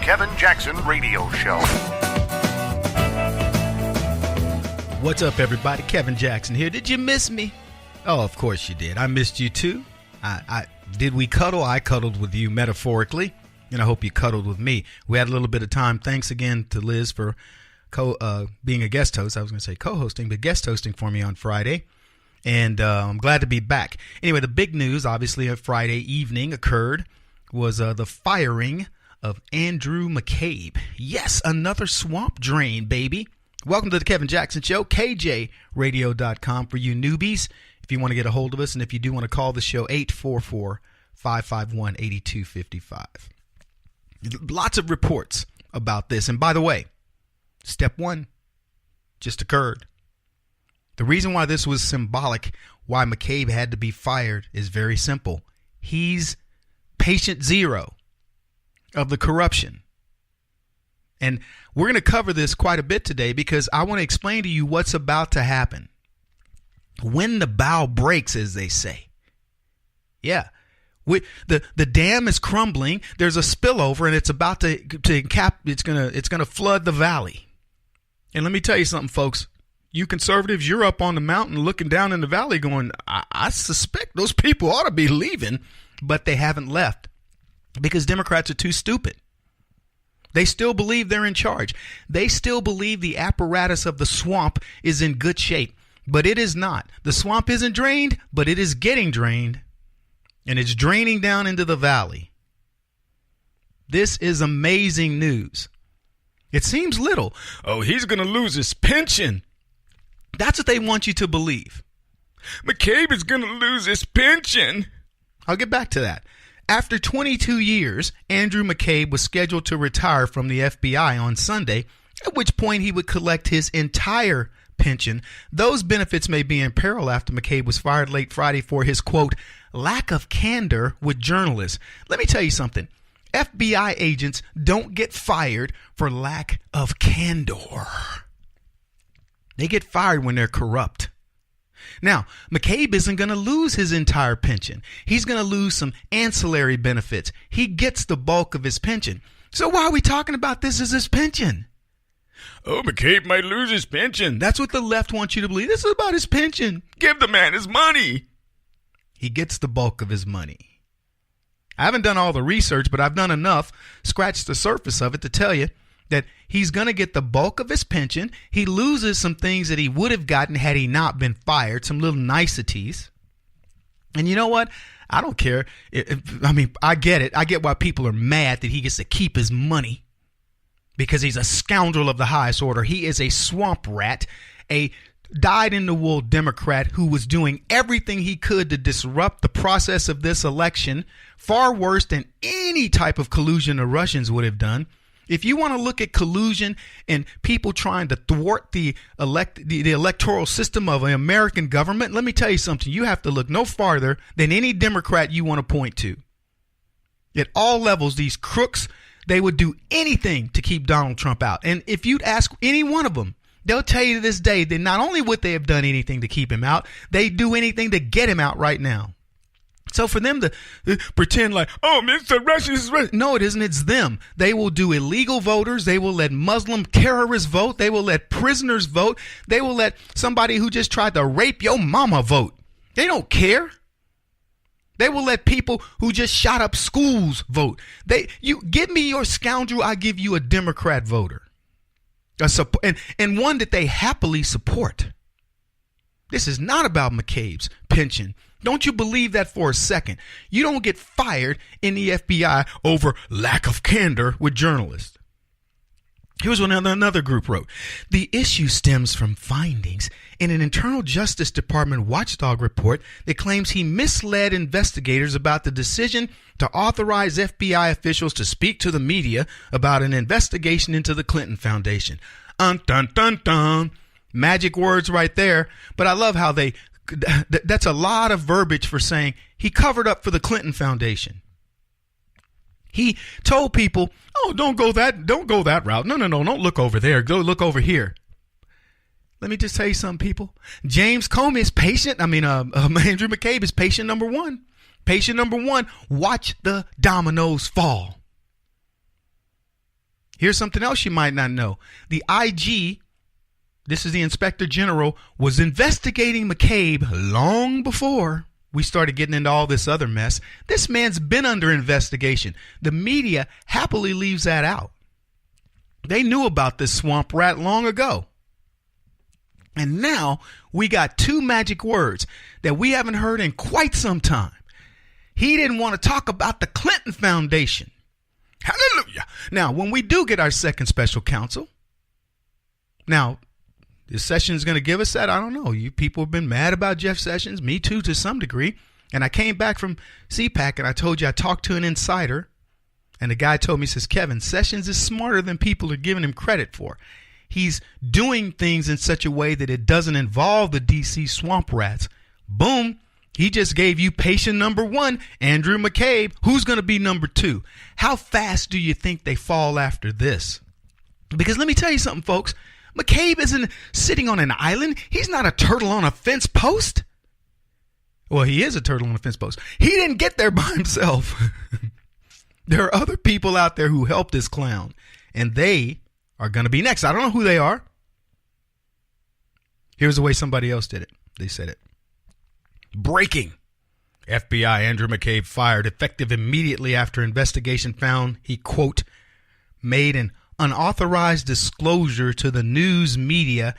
Kevin Jackson Radio Show. What's up, everybody? Kevin Jackson here. Did you miss me? Oh, of course you did. I missed you too. Did we cuddle? I cuddled with you metaphorically, and I hope you cuddled with me. We had a little bit of time. Thanks again to Liz for being a guest host. I was going to say co-hosting, but guest hosting for me on Friday. And I'm glad to be back. Anyway, the big news, obviously, of Friday evening occurred was the firing of Andrew McCabe. Yes, another swamp drain, baby. Welcome to the Kevin Jackson Show, KJRadio.com for you newbies. If you want to get a hold of us, and if you do want to call the show, 844-551-8255. Lots of reports about this. And by the way, step one just occurred. The reason why this was symbolic, why McCabe had to be fired, is very simple. He's patient zero of the corruption. And we're going to cover this quite a bit today because I want to explain to you what's about to happen. When the bow breaks, as they say. Yeah. The dam is crumbling. There's a spillover, and it's about to cap. It's gonna flood the valley. And let me tell you something, folks. You conservatives, you're up on the mountain looking down in the valley going, I suspect those people ought to be leaving, but they haven't left because Democrats are too stupid. They still believe they're in charge. They still believe the apparatus of the swamp is in good shape, but it is not. The swamp isn't drained, but it is getting drained, and it's draining down into the valley. This is amazing news. It seems little. Oh, he's going to lose his pension. That's what they want you to believe. McCabe is going to lose his pension. I'll get back to that. After 22 years, Andrew McCabe was scheduled to retire from the FBI on Sunday, at which point he would collect his entire pension. Those benefits may be in peril after McCabe was fired late Friday for his, quote, lack of candor with journalists. Let me tell you something. FBI agents don't get fired for lack of candor. They get fired when they're corrupt. Now, McCabe isn't going to lose his entire pension. He's going to lose some ancillary benefits. He gets the bulk of his pension. So why are we talking about this as his pension? Oh, McCabe might lose his pension. That's what the left wants you to believe. This is about his pension. Give the man his money. He gets the bulk of his money. I haven't done all the research, but I've done enough, scratched the surface of it to tell you that he's going to get the bulk of his pension. He loses some things that he would have gotten had he not been fired, some little niceties. And you know what? I don't care. I get it. I get why people are mad that he gets to keep his money because he's a scoundrel of the highest order. He is a swamp rat, a dyed-in-the-wool Democrat who was doing everything he could to disrupt the process of this election, far worse than any type of collusion the Russians would have done. If you want to look at collusion and people trying to thwart the electoral system of an American government, let me tell you something. You have to look no farther than any Democrat you want to point to. At all levels, these crooks, they would do anything to keep Donald Trump out. And if you'd ask any one of them, they'll tell you to this day that not only would they have done anything to keep him out, they do anything to get him out right now. So for them to pretend like, oh, Mr. Russians, no, it isn't. It's them. They will do illegal voters. They will let Muslim terrorists vote. They will let prisoners vote. They will let somebody who just tried to rape your mama vote. They don't care. They will let people who just shot up schools vote. You give me your scoundrel, I give you a Democrat voter. And one that they happily support. This is not about McCabe's pension. Don't you believe that for a second. You don't get fired in the FBI over lack of candor with journalists. Here's what another group wrote. The issue stems from findings in an internal Justice Department watchdog report that claims he misled investigators about the decision to authorize FBI officials to speak to the media about an investigation into the Clinton Foundation. Dun, dun, dun. Magic words right there. But I love how that's a lot of verbiage for saying he covered up for the Clinton Foundation. He told people, oh, don't go that route. No, don't look over there. Go look over here. Let me just tell you something, people. James Comey is patient. Andrew McCabe is patient number one. Patient number one, watch the dominoes fall. Here's something else you might not know. The IG, this is the Inspector General, was investigating McCabe long before we started getting into all this other mess. This man's been under investigation. The media happily leaves that out. They knew about this swamp rat long ago. And now we got two magic words that we haven't heard in quite some time. He didn't want to talk about the Clinton Foundation. Hallelujah. Now, when we do get our second special counsel, now, is Sessions going to give us that? I don't know. You people have been mad about Jeff Sessions. Me too, to some degree. And I came back from CPAC and I told you I talked to an insider. And the guy told me, says, Kevin, Sessions is smarter than people are giving him credit for. He's doing things in such a way that it doesn't involve the D.C. swamp rats. Boom. He just gave you patient number one, Andrew McCabe. Who's going to be number two? How fast do you think they fall after this? Because let me tell you something, folks. McCabe isn't sitting on an island. He's not a turtle on a fence post. Well, he is a turtle on a fence post. He didn't get there by himself. There are other people out there who helped this clown, and they are going to be next. I don't know who they are. Here's the way somebody else did it. They said it. Breaking. FBI Andrew McCabe fired, effective immediately after investigation found he, quote, made an unauthorized disclosure to the news media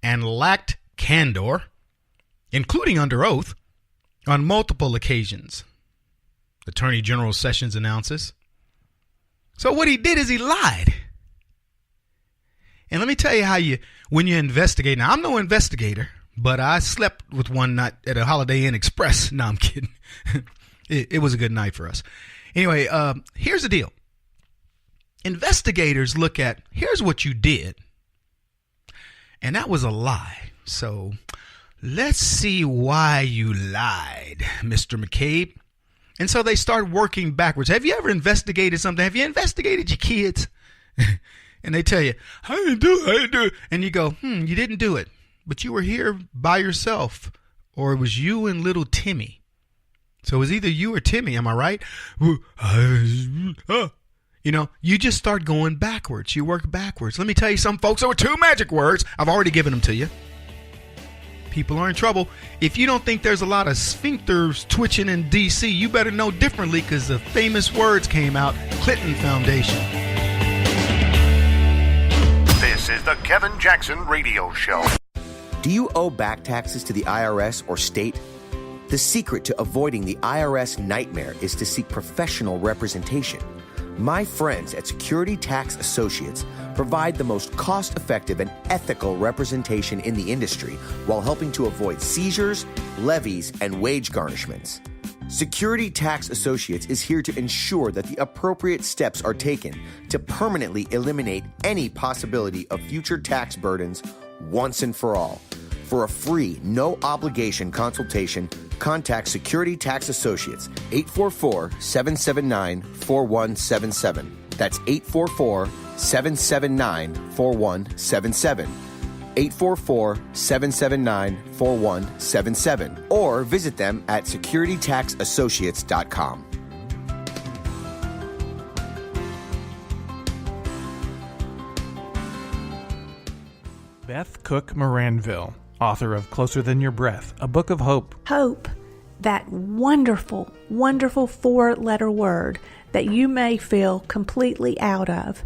and lacked candor, including under oath, on multiple occasions. Attorney General Sessions announces. So what he did is he lied. And let me tell you how when you investigate. Now, I'm no investigator, but I slept with one night at a Holiday Inn Express. No, I'm kidding. It was a good night for us. Anyway, here's the deal. Investigators look at, here's what you did. And that was a lie. So let's see why you lied, Mr. McCabe. And so they start working backwards. Have you ever investigated something? Have you investigated your kids? And they tell you, I didn't do it. And you go, you didn't do it. But you were here by yourself. Or it was you and little Timmy. So it was either you or Timmy, am I right? You know, you just start going backwards. You work backwards. Let me tell you something, folks. There were two magic words. I've already given them to you. People are in trouble. If you don't think there's a lot of sphincters twitching in D.C., you better know differently, because the famous words came out. Clinton Foundation. This is the Kevin Jackson Radio Show. Do you owe back taxes to the IRS or state? The secret to avoiding the IRS nightmare is to seek professional representation. My friends at Security Tax Associates provide the most cost-effective and ethical representation in the industry while helping to avoid seizures, levies, and wage garnishments. Security Tax Associates is here to ensure that the appropriate steps are taken to permanently eliminate any possibility of future tax burdens once and for all. For a free, no-obligation consultation, contact Security Tax Associates, 844-779-4177. That's 844-779-4177. 844-779-4177. Or visit them at securitytaxassociates.com. Beth Cook Moranville, author of Closer Than Your Breath, a book of hope. Hope, that wonderful, wonderful four-letter word that you may feel completely out of.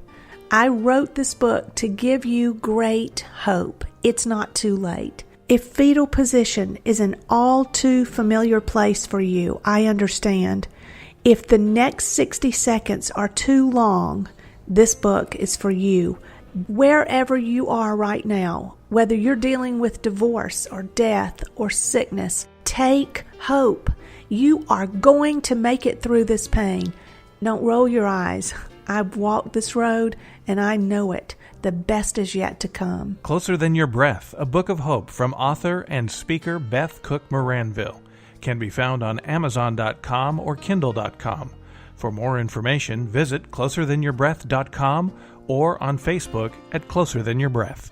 I wrote this book to give you great hope. It's not too late. If fetal position is an all too familiar place for you, I understand. If the next 60 seconds are too long, this book is for you. Wherever you are right now, whether you're dealing with divorce or death or sickness, take hope. You are going to make it through this pain. Don't roll your eyes. I've walked this road and I know it. The best is yet to come. Closer Than Your Breath, a book of hope from author and speaker Beth Cook Moranville, can be found on Amazon.com or Kindle.com. For more information, visit closerthanyourBreath.com or on Facebook at Closer Than Your Breath.